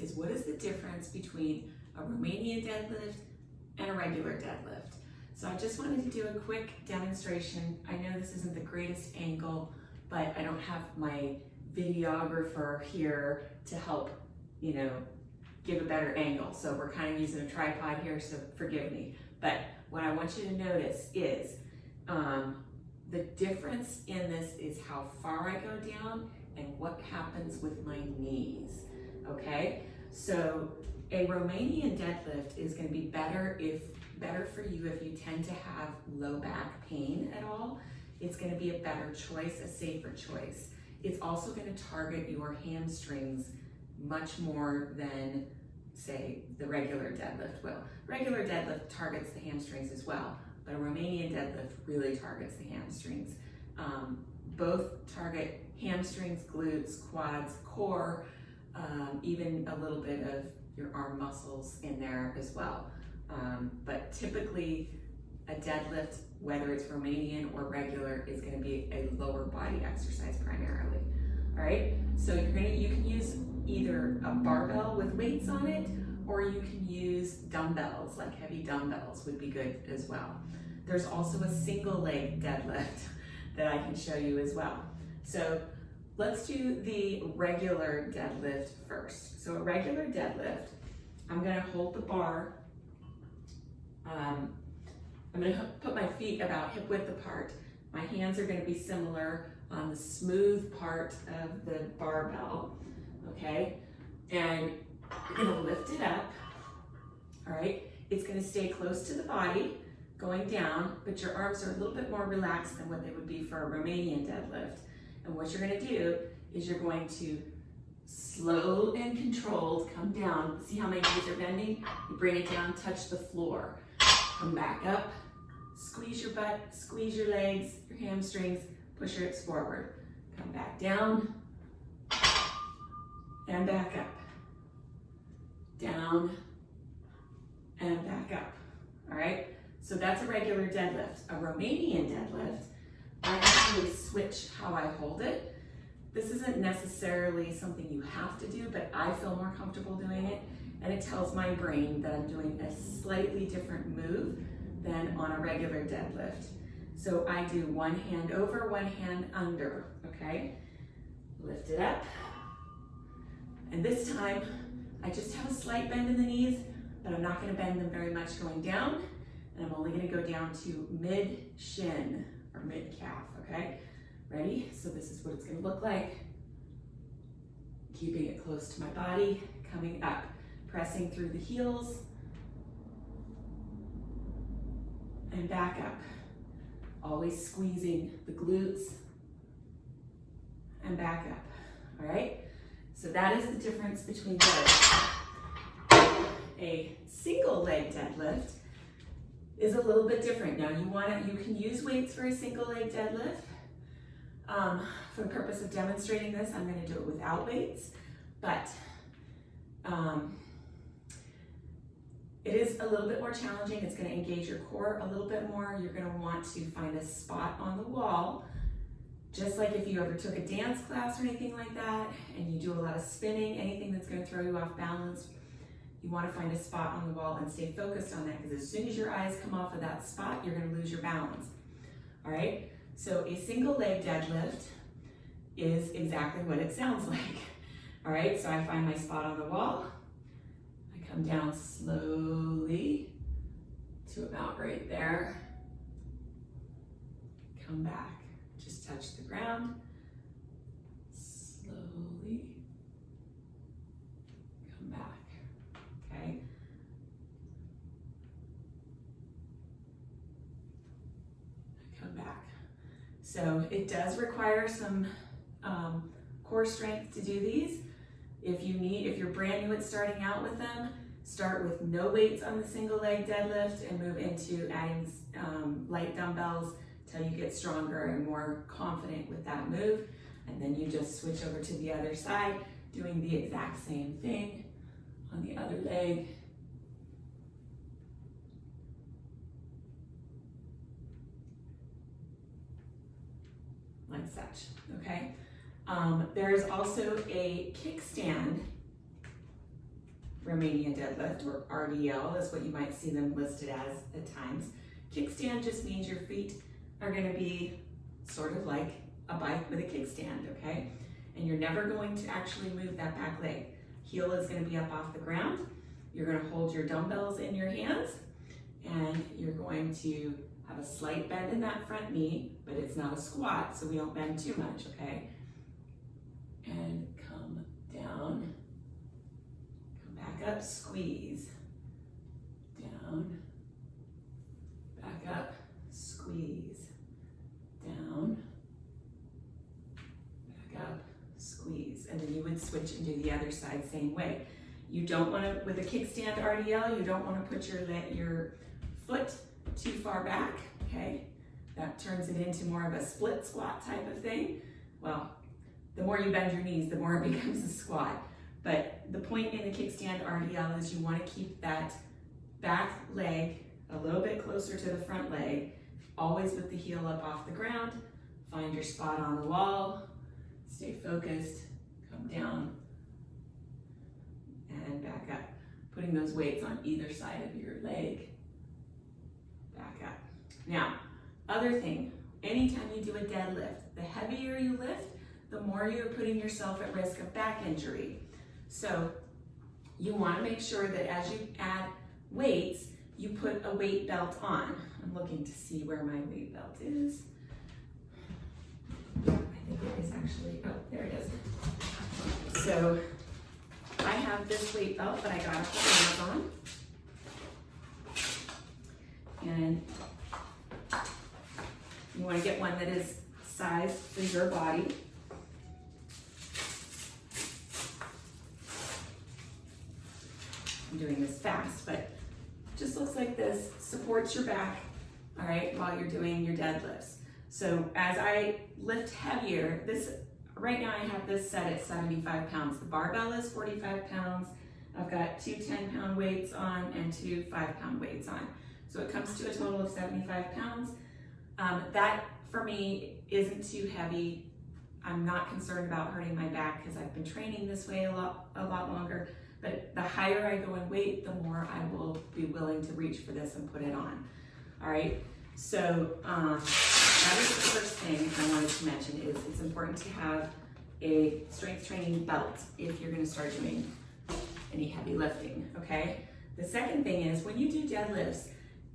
is what is the difference between a Romanian deadlift and a regular deadlift. So I just wanted to do a quick demonstration. I know this isn't the greatest angle, but I don't have my videographer here to help, you know, give a better angle. So we're kind of using a tripod here, so forgive me. But what I want you to notice is the difference in this is how far I go down and what happens with my knees, okay? So a Romanian deadlift is gonna be better for you if you tend to have low back pain at all. It's gonna be a better choice, a safer choice. It's also gonna target your hamstrings much more than, say, the regular deadlift will. Regular deadlift targets the hamstrings as well, but a Romanian deadlift really targets the hamstrings. Both target hamstrings, glutes, quads, core, even a little bit of your arm muscles in there as well. But typically a deadlift, whether it's Romanian or regular, is gonna be a lower body exercise primarily. All right, so you can use either a barbell with weights on it, or you can use dumbbells, like heavy dumbbells would be good as well. There's also a single leg deadlift that I can show you as well. So let's do the regular deadlift first. So a regular deadlift, I'm gonna hold the bar. I'm gonna put my feet about hip width apart. My hands are gonna be similar on the smooth part of the barbell, okay? And you're gonna lift it up, all right? It's gonna stay close to the body, going down, but your arms are a little bit more relaxed than what they would be for a Romanian deadlift. And what you're gonna do is you're going to slow and controlled come down. See how my knees are bending? You bring it down, touch the floor. Come back up, squeeze your butt, squeeze your legs, your hamstrings, push your hips forward. Come back down, and back up. Down, and back up, all right? So that's a regular deadlift. A Romanian deadlift, I actually switch how I hold it. This isn't necessarily something you have to do, but I feel more comfortable doing it, and it tells my brain that I'm doing a slightly different move than on a regular deadlift. So I do one hand over, one hand under, okay? Lift it up. And this time, I just have a slight bend in the knees, but I'm not gonna bend them very much going down, and I'm only gonna go down to mid-shin or mid-calf, okay? Ready? So this is what it's gonna look like. Keeping it close to my body, coming up, pressing through the heels, and back up. Always squeezing the glutes, and back up, all right? So that is the difference between those. A single leg deadlift is a little bit different. Now you can use weights for a single leg deadlift. For the purpose of demonstrating this, I'm gonna do it without weights, but it is a little bit more challenging. It's gonna engage your core a little bit more. You're gonna want to find a spot on the wall, just like if you ever took a dance class or anything like that, and you do a lot of spinning, anything that's gonna throw you off balance, you wanna find a spot on the wall and stay focused on that, because as soon as your eyes come off of that spot, you're gonna lose your balance, all right? So a single leg deadlift is exactly what it sounds like, all right? So I find my spot on the wall, I come down slowly to about right there, come back, just touch the ground, slowly, come back, okay? Come back. So it does require some core strength to do these. If you're brand new at starting out with them, start with no weights on the single leg deadlift and move into adding light dumbbells till you get stronger and more confident with that move. And then you just switch over to the other side, doing the exact same thing on the other leg. Like such, okay? There is also a kickstand Romanian deadlift, or RDL is what you might see them listed as at times. Kickstand just means your feet are going to be sort of like a bike with a kickstand, okay? And you're never going to actually move that back leg. Heel is going to be up off the ground. You're going to hold your dumbbells in your hands, and you're going to have a slight bend in that front knee, but it's not a squat, so we don't bend too much, okay? And come down, come back up, squeeze, down, back up, squeeze, down, back up, squeeze. And then you would switch and do the other side same way. You don't want to, with a kickstand RDL, you don't want to put your foot too far back, okay? That turns it into more of a split squat type of thing. Well, the more you bend your knees, the more it becomes a squat. But the point in the kickstand RDL is you want to keep that back leg a little bit closer to the front leg, always with the heel up off the ground. Find your spot on the wall, stay focused, come down, and back up. Putting those weights on either side of your leg, back up. Now, other thing, anytime you do a deadlift, the heavier you lift, the more you're putting yourself at risk of back injury. So you want to make sure that as you add weights, you put a weight belt on. I'm looking to see where my weight belt is. I think it is actually, oh, there it is. So I have this weight belt that I got from Amazon. And you want to get one that is sized for your body. I'm doing this fast, but just looks like this, supports your back, all right, while you're doing your deadlifts. So as I lift heavier, right now I have this set at 75 pounds. The barbell is 45 pounds. I've got two 10-pound weights on and two 5-pound weights on. So it comes to a total of 75 pounds. That for me isn't too heavy. I'm not concerned about hurting my back because I've been training this way a lot longer. But the higher I go in weight, the more I will be willing to reach for this and put it on. All right, so that is the first thing I wanted to mention is it's important to have a strength training belt if you're gonna start doing any heavy lifting, okay? The second thing is when you do deadlifts,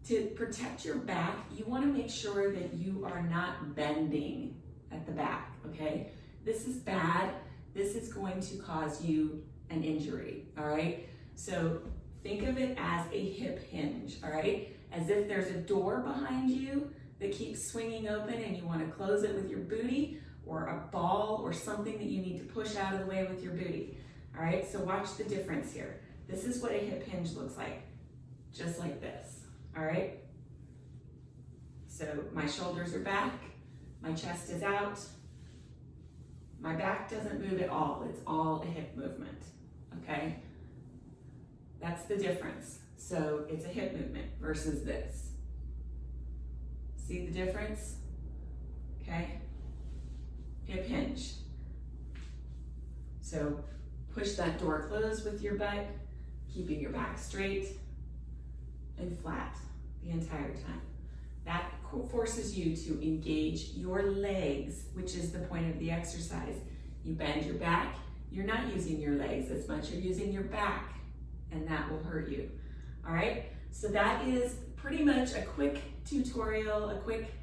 to protect your back, you wanna make sure that you are not bending at the back, okay? This is bad. This is going to cause you an injury, all right? So think of it as a hip hinge, all right? As if there's a door behind you that keeps swinging open and you want to close it with your booty, or a ball or something that you need to push out of the way with your booty, all right? So watch the difference here. This is what a hip hinge looks like, just like this, all right? So my shoulders are back, my chest is out, my back doesn't move at all, it's all a hip movement. Okay, that's the difference. So it's a hip movement versus this. See the difference? Okay, hip hinge. So push that door closed with your butt, keeping your back straight and flat the entire time. That forces you to engage your legs, which is the point of the exercise. You bend your back. You're not using your legs as much, you're using your back, and that will hurt you. All right, so that is pretty much a quick tutorial, a quick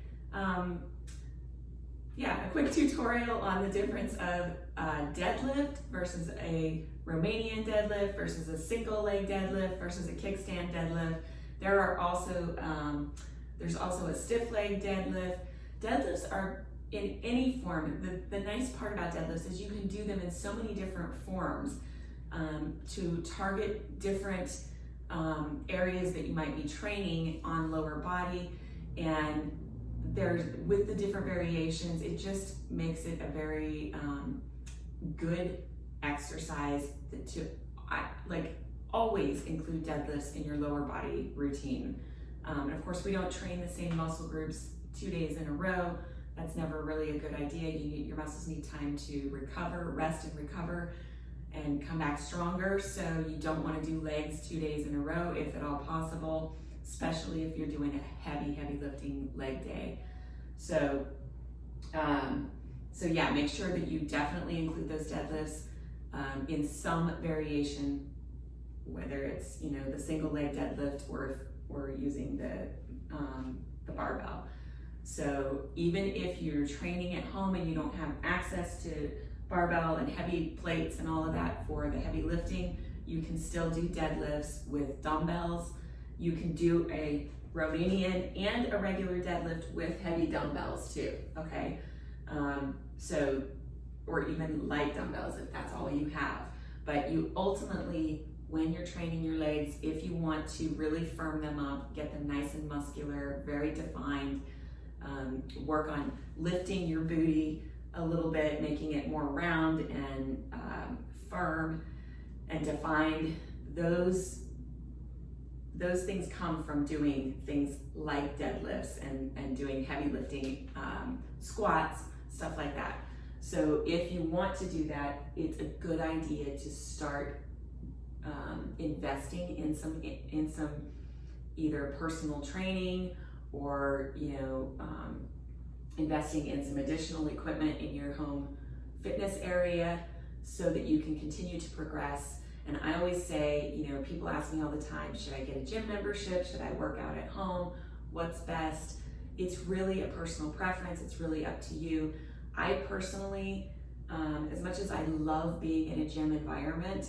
tutorial on the difference of a deadlift versus a Romanian deadlift versus a single leg deadlift versus a kickstand deadlift. There are also, there's also a stiff leg deadlift. Deadlifts are in any form. The nice part about deadlifts is you can do them in so many different forms to target different areas that you might be training on lower body, and with the different variations, it just makes it a very good exercise to always include deadlifts in your lower body routine. And of course, we don't train the same muscle groups 2 days in a row. That's never really a good idea. Your muscles need time to recover, rest and recover. and come back stronger. So you don't want to do legs 2 days in a row if at all possible, especially if you're doing a heavy lifting leg day. So, yeah, make sure that you definitely include those deadlifts in some variation, whether it's, you know, the single leg deadlift or using the barbell. So even if you're training at home and you don't have access to barbell and heavy plates and all of that for the heavy lifting, you can still do deadlifts with dumbbells. You can do a Romanian and a regular deadlift with heavy dumbbells too, okay? Or even light dumbbells if that's all you have. But you ultimately, when you're training your legs, if you want to really firm them up, get them nice and muscular, very defined, work on lifting your booty a little bit, making it more round and firm and defined, those things come from doing things like deadlifts and doing heavy lifting, squats, stuff like that. So if you want to do that, it's a good idea to start investing in some either personal training or, you know, investing in some additional equipment in your home fitness area so that you can continue to progress. And I always say, you know, people ask me all the time, should I get a gym membership? Should I work out at home? What's best? It's really a personal preference. It's really up to you. I personally, as much as I love being in a gym environment,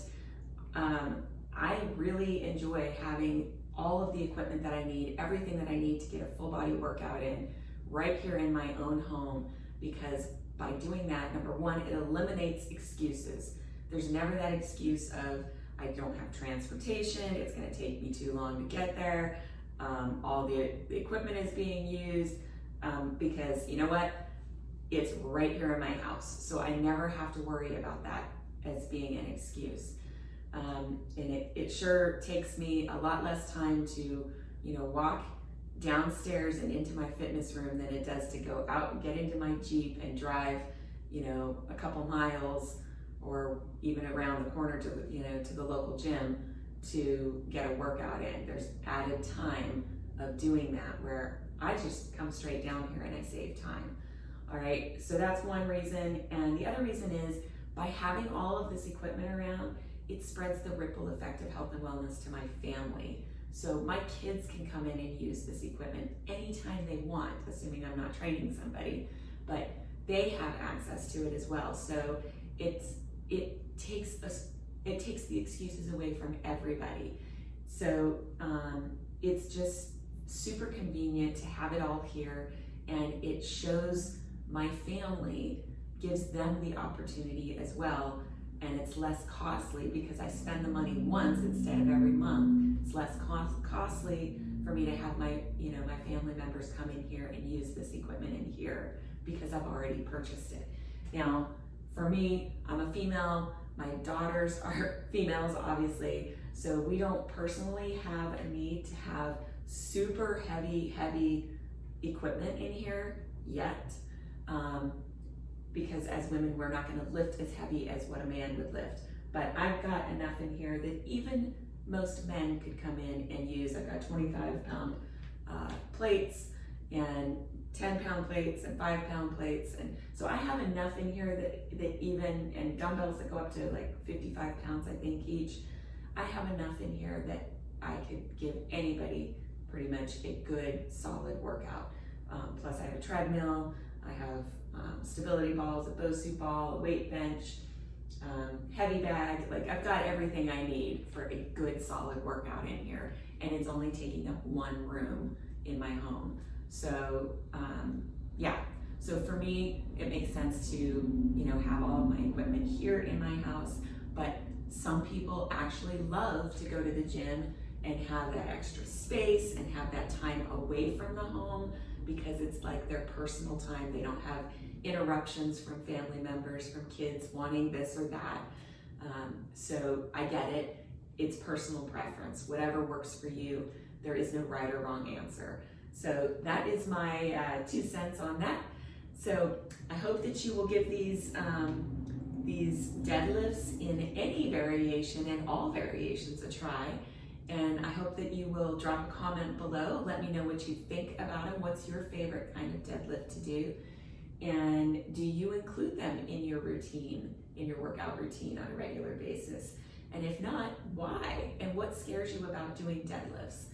I really enjoy having all of the equipment that I need, everything that I need to get a full body workout in right here in my own home, because by doing that, number one, it eliminates excuses. There's never that excuse of, I don't have transportation, it's gonna take me too long to get there, all the equipment is being used, because you know what? It's right here in my house. So I never have to worry about that as being an excuse. And it sure takes me a lot less time to, you know, walk downstairs and into my fitness room than it does to go out and get into my Jeep and drive, you know, a couple miles or even around the corner to, you know, to the local gym to get a workout in. There's added time of doing that where I just come straight down here and I save time. All right, so that's one reason. And the other reason is by having all of this equipment around, it spreads the ripple effect of health and wellness to my family. So my kids can come in and use this equipment anytime they want, assuming I'm not training somebody, but they have access to it as well. So it takes the excuses away from everybody. So it's just super convenient to have it all here, and it shows my family, gives them the opportunity as well, and it's less costly because I spend the money once instead of every month. It's less costly for me to have my, you know, my family members come in here and use this equipment in here because I've already purchased it. Now, for me, I'm a female, my daughters are females, obviously, so we don't personally have a need to have super heavy equipment in here yet, because as women, we're not gonna lift as heavy as what a man would lift. But I've got enough in here that even most men could come in and use. I've got 25-pound plates and 10-pound plates and 5-pound plates. And so I have enough in here that even, and dumbbells that go up to like 55 pounds, I think, each. I have enough in here that I could give anybody pretty much a good, solid workout. Plus I have a treadmill, I have stability balls, a BOSU ball, a weight bench, heavy bag. Like, I've got everything I need for a good, solid workout in here. And it's only taking up one room in my home. So yeah, so for me, it makes sense to, you know, have all of my equipment here in my house, but some people actually love to go to the gym and have that extra space and have that time away from the home because it's like their personal time. They don't have interruptions from family members, from kids wanting this or that. So I get it. It's personal preference. Whatever works for you. There is no right or wrong answer. So that is my 2 cents on that. So I hope that you will give these these deadlifts in any variation and all variations a try. And I hope that you will drop a comment below. Let me know what you think about them. What's your favorite kind of deadlift to do? And do you include them in your routine, in your workout routine on a regular basis? And if not, why? And what scares you about doing deadlifts?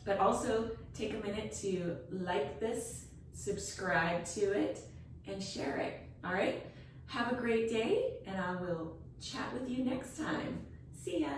But also take a minute to like this, subscribe to it, and share it. All right? Have a great day, and I will chat with you next time. See ya.